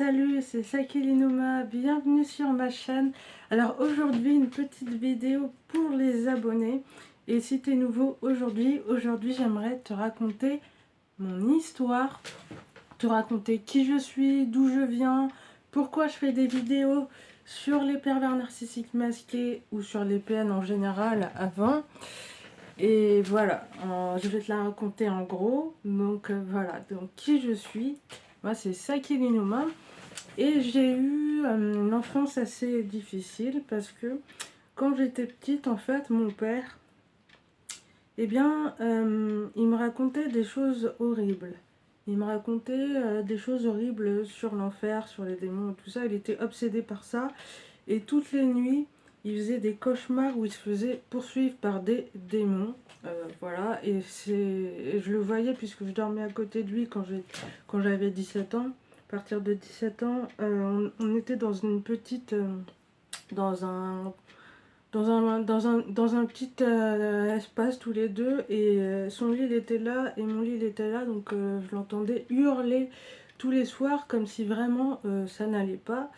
Salut, c'est Sakilinoma, bienvenue sur ma chaîne. Alors aujourd'hui, une petite vidéo pour les abonnés. Et si tu es nouveau aujourd'hui, j'aimerais te raconter mon histoire, te raconter qui je suis, d'où je viens, pourquoi je fais des vidéos sur les pervers narcissiques masqués ou sur les PN en général avant. Et voilà, je vais te la raconter en gros. Donc voilà, donc qui je suis. Moi c'est Sakilinoma. Et j'ai eu une enfance assez difficile parce que quand j'étais petite, en fait, mon père, eh bien, il me racontait des choses horribles. Il me racontait des choses horribles sur l'enfer, sur les démons et tout ça. Il était obsédé par ça. Et toutes les nuits, il faisait des cauchemars où il se faisait poursuivre par des démons. Voilà, et je le voyais puisque je dormais à côté de lui quand j'avais 17 ans. À partir de 17 ans, on était dans une petite, dans un, dans un petit espace tous les deux, et son lit il était là et mon lit il était là, donc je l'entendais hurler tous les soirs comme si vraiment ça n'allait pas.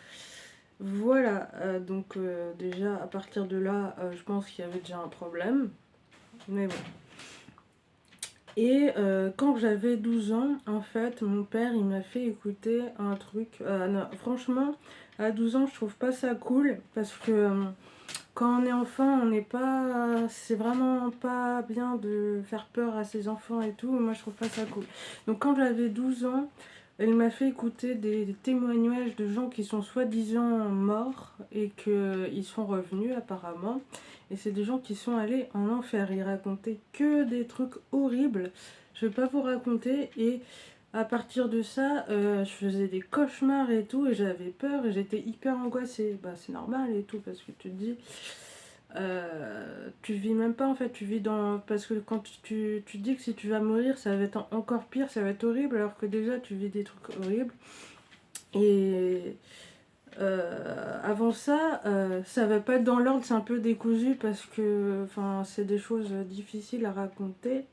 Voilà, donc déjà à partir de là, je pense qu'il y avait déjà un problème, mais bon. Et quand j'avais 12 ans, en fait, mon père, il m'a fait écouter un truc. Non, franchement, à 12 ans, je trouve pas ça cool parce que quand on est enfant, on n'est pas. C'est vraiment pas bien de faire peur à ses enfants et tout. Moi, je trouve pas ça cool. Donc, quand j'avais 12 ans, il m'a fait écouter des témoignages de gens qui sont soi-disant morts et qu'ils sont revenus apparemment. Et c'est des gens qui sont allés en enfer. Ils racontaient que des trucs horribles. Je vais pas vous raconter. Et à partir de ça, je faisais des cauchemars et tout. Et j'avais peur et j'étais hyper angoissée. Bah, c'est normal et tout parce que tu te dis. Tu vis même pas en fait, tu vis dans. Parce que quand tu dis que si tu vas mourir, ça va être encore pire, ça va être horrible, alors que déjà tu vis des trucs horribles. Et avant ça, ça va pas être dans l'ordre, c'est un peu décousu parce que c'est des choses difficiles à raconter.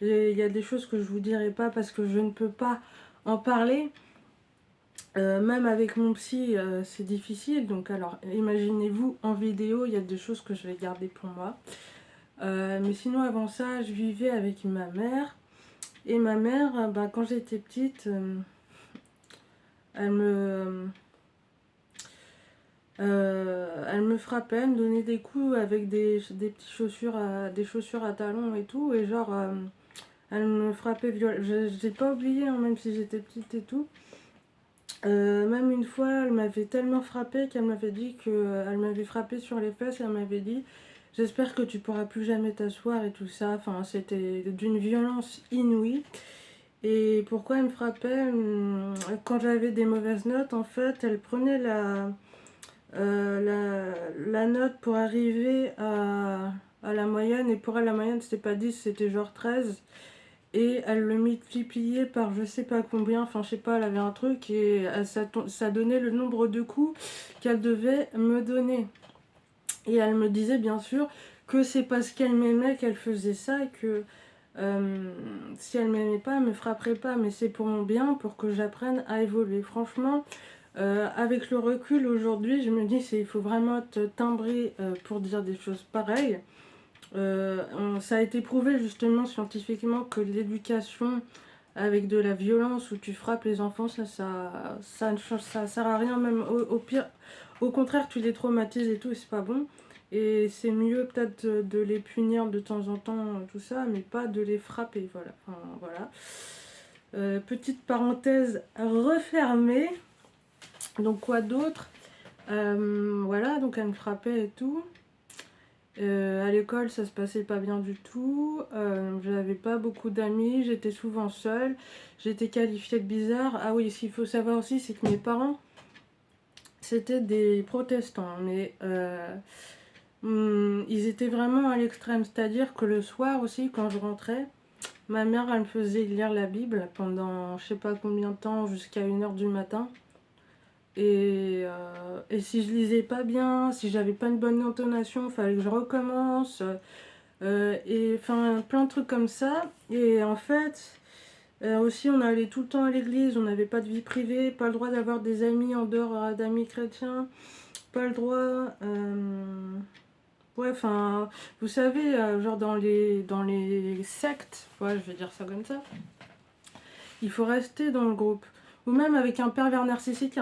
Et il y a des choses que je vous dirai pas parce que je ne peux pas en parler. Même avec mon psy, c'est difficile. Donc, alors, imaginez-vous en vidéo, il y a des choses que je vais garder pour moi. Mais sinon, avant ça, je vivais avec ma mère. Et ma mère, quand j'étais petite, elle me, elle me frappait, elle me donnait des coups avec des petites chaussures des chaussures à talons et tout. Et genre, elle me frappait violemment. J'ai pas oublié, hein, même si j'étais petite et tout. Même une fois, elle m'avait tellement frappée qu'elle m'avait dit que elle m'avait frappé sur les fesses et elle m'avait dit j'espère que tu pourras plus jamais t'asseoir et tout ça. Enfin, c'était d'une violence inouïe. Et pourquoi elle me frappait? Quand j'avais des mauvaises notes, en fait, elle prenait la note pour arriver à la moyenne. Et pour elle, la moyenne, c'était pas 10, c'était genre 13. Et elle le multipliait par je sais pas combien, enfin je sais pas, elle avait un truc et ça donnait le nombre de coups qu'elle devait me donner. Et elle me disait bien sûr que c'est parce qu'elle m'aimait qu'elle faisait ça et que si elle m'aimait pas, elle me frapperait pas, mais c'est pour mon bien, pour que j'apprenne à évoluer. Franchement, avec le recul aujourd'hui, je me dis il faut vraiment être timbré pour dire des choses pareilles. Ça a été prouvé justement scientifiquement que l'éducation avec de la violence où tu frappes les enfants, ça sert à rien, même au pire. Au contraire, tu les traumatises et tout, et c'est pas bon. Et c'est mieux peut-être de les punir de temps en temps, tout ça, mais pas de les frapper. Voilà. Voilà. Petite parenthèse refermée. Donc quoi d'autre? Voilà, donc elle me frappait et tout. À l'école, ça se passait pas bien du tout. J'avais pas beaucoup d'amis, j'étais souvent seule. J'étais qualifiée de bizarre. Ah oui, ce qu'il faut savoir aussi, c'est que mes parents, c'était des protestants. Mais ils étaient vraiment à l'extrême. C'est-à-dire que le soir aussi, quand je rentrais, ma mère, elle me faisait lire la Bible pendant je sais pas combien de temps, jusqu'à 1h du matin. Et si je lisais pas bien, si j'avais pas une bonne intonation, il fallait que je recommence. Et enfin, plein de trucs comme ça. Et en fait, Aussi, on allait tout le temps à l'église, on n'avait pas de vie privée, pas le droit d'avoir des amis en dehors d'amis chrétiens, pas le droit. Ouais, enfin, vous savez, genre dans les sectes, ouais, je vais dire ça comme ça, il faut rester dans le groupe. Ou même avec un pervers narcissique,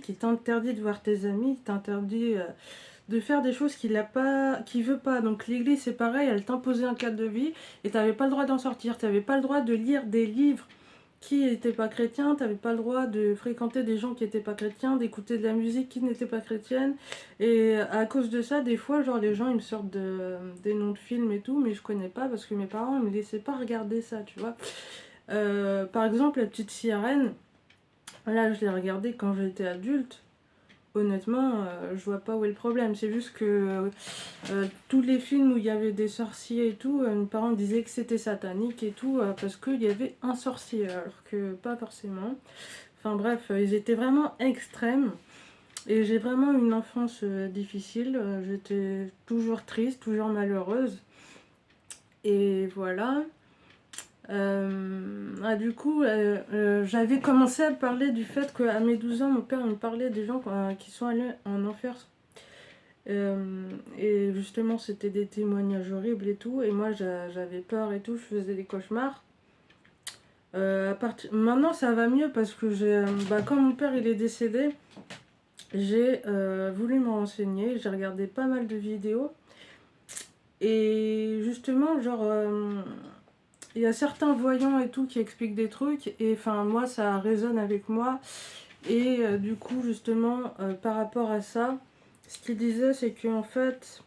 il t'interdit de voir tes amis, il t'interdit de faire des choses qu'il veut pas. Donc l'église, c'est pareil, elle t'imposait un cadre de vie et t'avais pas le droit d'en sortir. T'avais pas le droit de lire des livres qui n'étaient pas chrétiens, t'avais pas le droit de fréquenter des gens qui n'étaient pas chrétiens, d'écouter de la musique qui n'était pas chrétienne. Et à cause de ça, des fois, genre les gens ils me sortent des noms de films et tout, mais je connais pas parce que mes parents ne me laissaient pas regarder ça, tu vois. Par exemple, la petite sirène, là je l'ai regardée quand j'étais adulte. Honnêtement, je vois pas où est le problème. C'est juste que tous les films où il y avait des sorciers et tout, mes parents disaient que c'était satanique et tout, parce qu'il y avait un sorcier, alors que pas forcément. Enfin bref, ils étaient vraiment extrêmes. Et j'ai vraiment une enfance difficile. J'étais toujours triste, toujours malheureuse. Et voilà. Du coup, j'avais commencé à parler du fait qu'à mes 12 ans, mon père me parlait des gens qui sont allés en enfer. Et justement, c'était des témoignages horribles et tout. Et moi, j'avais peur et tout. Je faisais des cauchemars. Maintenant, ça va mieux parce que quand mon père il est décédé, j'ai voulu me renseigner. J'ai regardé pas mal de vidéos. Et justement, genre, il y a certains voyants et tout qui expliquent des trucs. Et enfin, moi, ça résonne avec moi. Et du coup, justement, par rapport à ça, ce qu'il disait, c'est qu'en fait,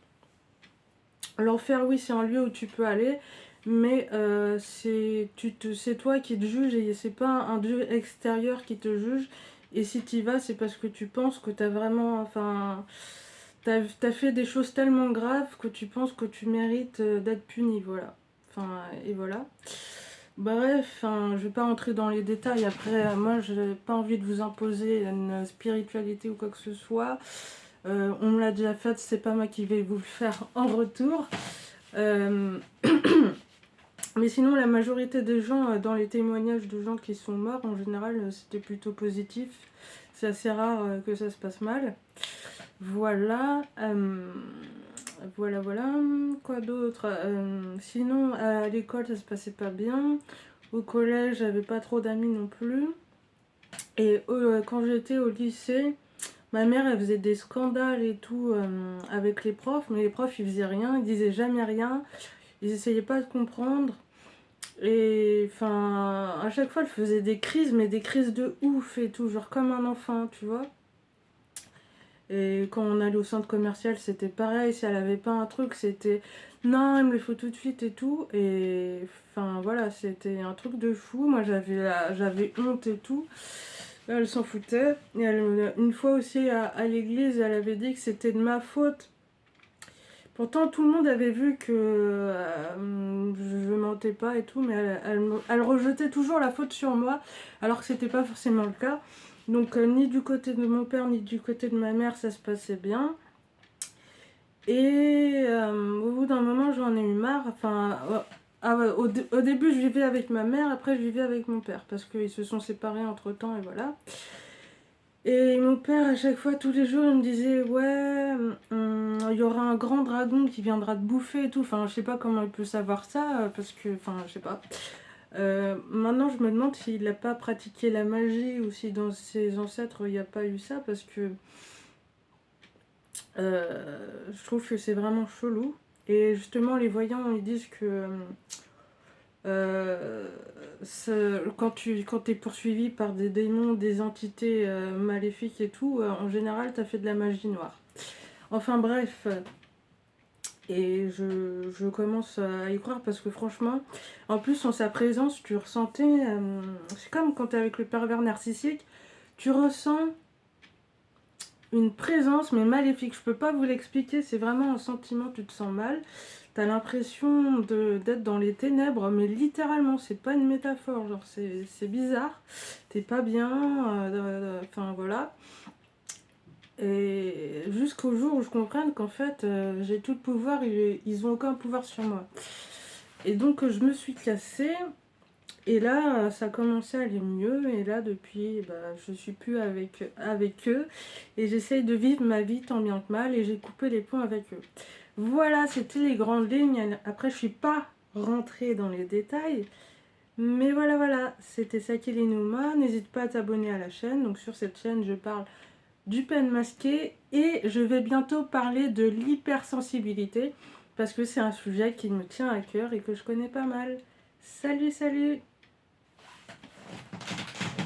l'enfer, oui, c'est un lieu où tu peux aller, mais c'est toi qui te juges et c'est pas un dieu extérieur qui te juge. Et si tu y vas, c'est parce que tu penses que t'as vraiment, enfin, t'as fait des choses tellement graves que tu penses que tu mérites d'être puni, voilà. Enfin, et voilà. Bref, enfin, je vais pas rentrer dans les détails. Après, moi, j'ai pas envie de vous imposer une spiritualité ou quoi que ce soit. On me l'a déjà fait, c'est pas moi qui vais vous le faire en retour. Euh, Mais sinon, la majorité des gens, dans les témoignages de gens qui sont morts, en général, c'était plutôt positif. C'est assez rare que ça se passe mal. Voilà. Voilà. Quoi d'autre. Sinon, à l'école, ça se passait pas bien. Au collège, j'avais pas trop d'amis non plus. Et quand j'étais au lycée, ma mère, elle faisait des scandales et tout avec les profs, mais les profs, ils faisaient rien, ils disaient jamais rien, ils essayaient pas de comprendre. Et enfin, à chaque fois, elle faisait des crises, mais des crises de ouf et tout, genre comme un enfant, tu vois. Et quand on allait au centre commercial, c'était pareil, si elle avait pas un truc, c'était non, il me le faut tout de suite et tout. Et enfin, voilà, c'était un truc de fou. Moi, j'avais honte et tout. Elle s'en foutait. Et une fois aussi à l'église, elle avait dit que c'était de ma faute. Pourtant, tout le monde avait vu que je mentais pas et tout, mais elle rejetait toujours la faute sur moi, alors que c'était pas forcément le cas. Donc, ni du côté de mon père, ni du côté de ma mère, ça se passait bien. Et au bout d'un moment, j'en ai eu marre. Enfin, au début, je vivais avec ma mère, après, je vivais avec mon père, parce qu'ils se sont séparés entre temps, et voilà. Et mon père, à chaque fois, tous les jours, il me disait ouais, il y aura un grand dragon qui viendra te bouffer et tout. Enfin, je sais pas comment il peut savoir ça, parce que, enfin, je sais pas. Maintenant, je me demande s'il n'a pas pratiqué la magie ou si dans ses ancêtres, il n'y a pas eu ça, parce que je trouve que c'est vraiment chelou. Et justement, les voyants, ils disent que euh, quand tu es poursuivi par des démons, des entités maléfiques et tout, en général, tu as fait de la magie noire. Enfin bref, et je commence à y croire parce que franchement, en plus, en sa présence, tu ressentais. C'est comme quand tu es avec le pervers narcissique, tu ressens une présence, mais maléfique. Je peux pas vous l'expliquer, c'est vraiment un sentiment, tu te sens mal. T'as l'impression d'être dans les ténèbres, mais littéralement, c'est pas une métaphore, genre c'est bizarre, t'es pas bien, enfin voilà. Et jusqu'au jour où je comprenne qu'en fait, j'ai tout le pouvoir, ils ont aucun pouvoir sur moi. Et donc, je me suis cassée, Et là, ça commençait à aller mieux. Et là, depuis, je suis plus avec eux. Et j'essaye de vivre ma vie tant bien que mal. Et j'ai coupé les ponts avec eux. Voilà, c'était les grandes lignes. Après, je suis pas rentrée dans les détails. Mais voilà, voilà, c'était Sakil Inuma. N'hésite pas à t'abonner à la chaîne. Donc sur cette chaîne, je parle du pen masqué. Et je vais bientôt parler de l'hypersensibilité. Parce que c'est un sujet qui me tient à cœur et que je connais pas mal. Salut, salut!